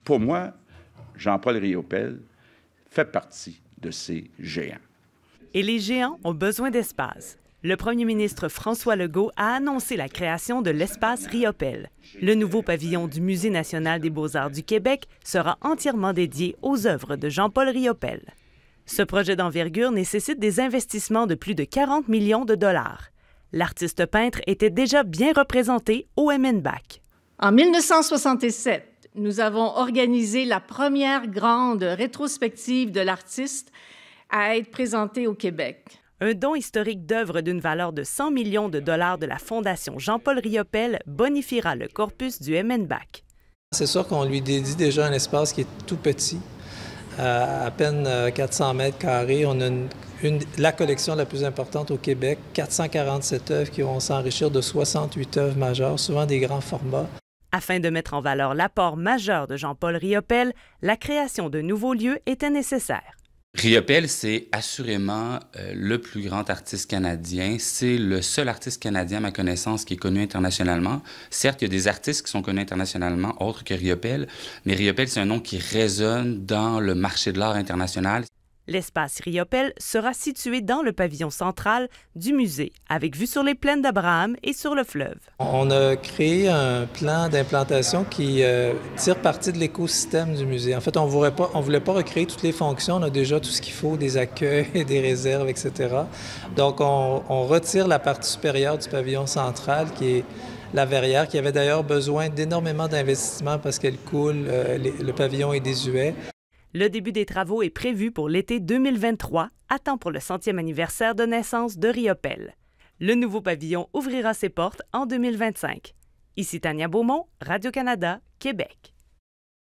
Pour moi, Jean-Paul Riopelle fait partie de ces géants. Et les géants ont besoin d'espace. Le premier ministre François Legault a annoncé la création de l'espace Riopelle. Le nouveau pavillon du Musée national des beaux-arts du Québec sera entièrement dédié aux œuvres de Jean-Paul Riopelle. Ce projet d'envergure nécessite des investissements de plus de 40 millions de dollars. L'artiste peintre était déjà bien représenté au MNBAC. En 1967, nous avons organisé la première grande rétrospective de l'artiste à être présentée au Québec. Un don historique d'œuvres d'une valeur de 100 millions de dollars de la Fondation Jean-Paul Riopelle bonifiera le corpus du MNBAC. C'est sûr qu'on lui dédie déjà un espace qui est tout petit, à peine 400 mètres carrés. On a la collection la plus importante au Québec, 447 œuvres qui vont s'enrichir de 68 œuvres majeures, souvent des grands formats. Afin de mettre en valeur l'apport majeur de Jean-Paul Riopelle, la création de nouveaux lieux était nécessaire. Riopelle, c'est assurément le plus grand artiste canadien. C'est le seul artiste canadien, à ma connaissance, qui est connu internationalement. Certes, il y a des artistes qui sont connus internationalement, autres que Riopelle, mais Riopelle, c'est un nom qui résonne dans le marché de l'art international. L'espace Riopelle sera situé dans le pavillon central du musée, avec vue sur les plaines d'Abraham et sur le fleuve. On a créé un plan d'implantation qui tire parti de l'écosystème du musée. En fait, on ne voulait pas recréer toutes les fonctions. On a déjà tout ce qu'il faut, des accueils, des réserves, etc. Donc, on retire la partie supérieure du pavillon central, qui est la verrière, qui avait d'ailleurs besoin d'énormément d'investissements parce qu'elle coule, le pavillon est désuet. Le début des travaux est prévu pour l'été 2023, à temps pour le 100e anniversaire de naissance de Riopelle. Le nouveau pavillon ouvrira ses portes en 2025. Ici Tania Beaumont, Radio-Canada, Québec.